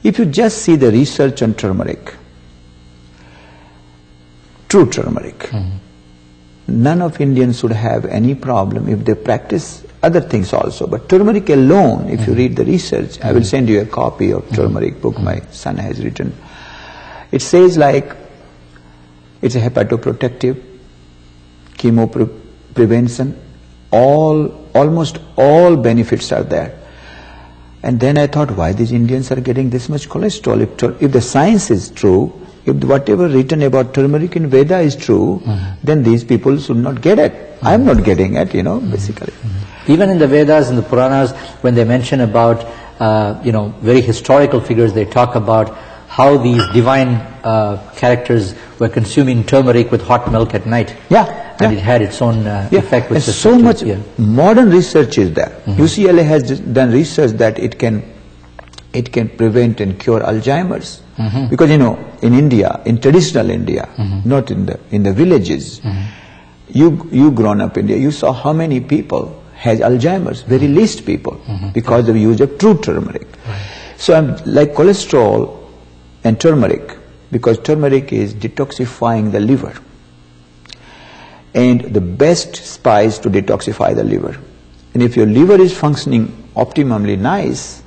If you just see the research on turmeric, true turmeric, none of Indians would have any problem if they practice other things also. But turmeric alone, if you read the research, I will send you a copy of turmeric book my son has written. It says like, it's a hepatoprotective, chemo prevention, almost all benefits are there. And then I thought, why these Indians are getting this much cholesterol? If the science is true, if whatever written about turmeric in Veda is true, then these people should not get it. I am not getting it, basically. Even in the Vedas and the Puranas, when they mention about, very historical figures, they talk about how these divine characters were consuming turmeric with hot milk at night. And it had its own effect. With so much modern research is there. UCLA has done research that it can prevent and cure Alzheimer's. Because in India, in traditional India, not in the villages, you grown up in India, you saw how many people has Alzheimer's, very least people, because of the use of true turmeric. So I'm like cholesterol and turmeric, because turmeric is detoxifying the liver, and the best spice to detoxify the liver. And if your liver is functioning optimally nice,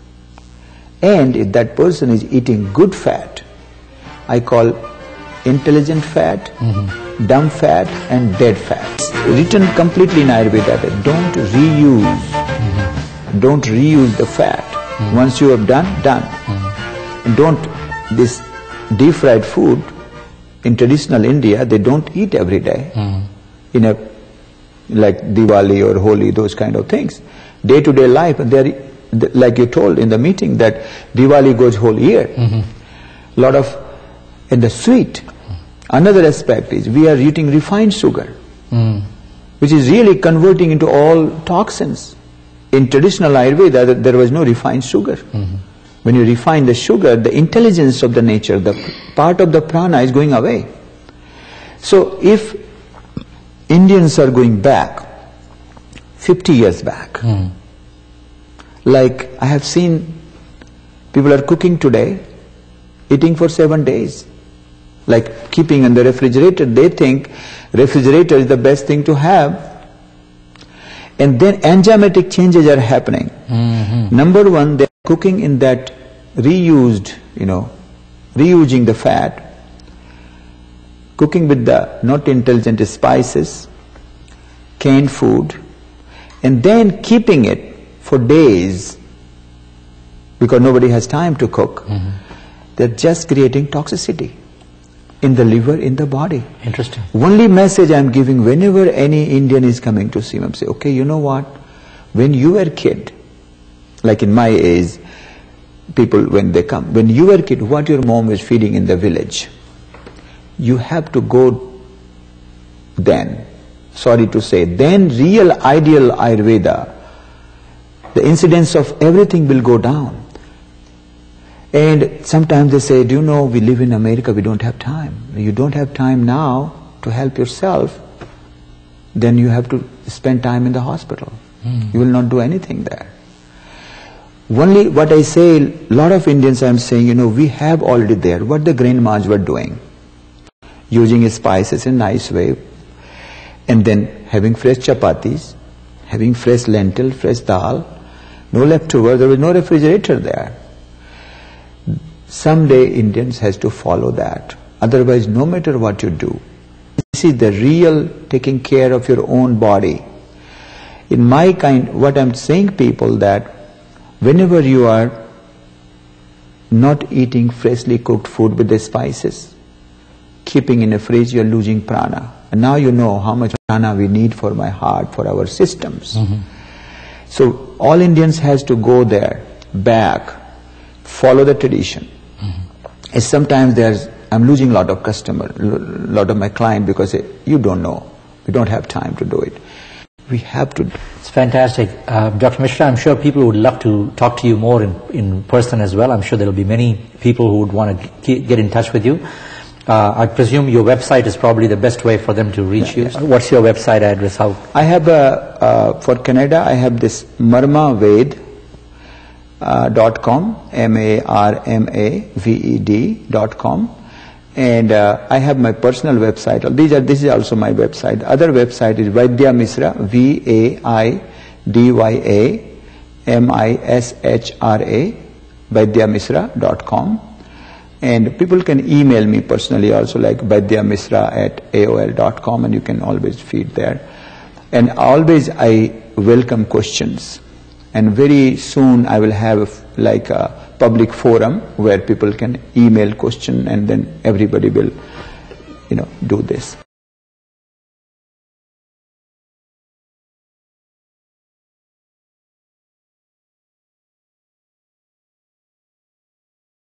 and if that person is eating good fat, I call intelligent fat, dumb fat and dead fat. Written completely in Ayurveda that don't reuse the fat. Once you have done. And this deep fried food in traditional India, they don't eat every day like Diwali or Holi, those kind of things. Day-to-day life, and like you told in the meeting that Diwali goes whole year. Lot of, in the sweet, another aspect is we are eating refined sugar, which is really converting into all toxins. In traditional Ayurveda, there was no refined sugar. When you refine the sugar, the intelligence of the nature, the part of the prana is going away. So if Indians are going back 50 years back, like I have seen people are cooking today, eating for 7 days, like keeping in the refrigerator. They think refrigerator is the best thing to have. And then enzymatic changes are happening. Number one, they're cooking in that reusing the fat, cooking with the not intelligent spices, canned food, and then keeping it for days because nobody has time to cook. They're just creating toxicity in the liver, in the body. Interesting. Only message I'm giving whenever any Indian is coming to see me, I'm saying, okay, you know what? When you were a kid, like in my age, people when they come, when you were a kid, what your mom was feeding in the village, you have to go then, sorry to say, then real ideal Ayurveda, the incidence of everything will go down. And sometimes they say, do you know, we live in America, we don't have time. You don't have time now to help yourself, then you have to spend time in the hospital. You will not do anything there. Only what I say, a lot of Indians I'm saying, we have already there what the grandmas were doing. Using spices in a nice way, and then having fresh chapatis, having fresh lentil, fresh dal, no leftover, there was no refrigerator there. Someday Indians has to follow that. Otherwise, no matter what you do, this is the real taking care of your own body. In my kind, what I'm saying people that whenever you are not eating freshly cooked food with the spices, keeping in a fridge, you're losing prana. And now you know how much prana we need for my heart, for our systems. So all Indians has to go there, back, follow the tradition. And sometimes I'm losing a lot of customer, lot of my client because you don't know, we don't have time to do it. We have to. It's fantastic. Dr. Mishra, I'm sure people would love to talk to you more in person as well. I'm sure there will be many people who would want to get in touch with you. I presume your website is probably the best way for them to reach you. Yes. What's your website address? How? I have, for Canada, I have this Marma Ved, marmaved.com, marmaved.com. And I have my personal website. This is also my website. Other website is Vaidya Mishra, VAIDYA Vaidyamishra.com. And people can email me personally also, like vaidyamishra@aol.com, and you can always feed there. And always I welcome questions. And very soon I will have like a public forum where people can email question, and then everybody will, do this.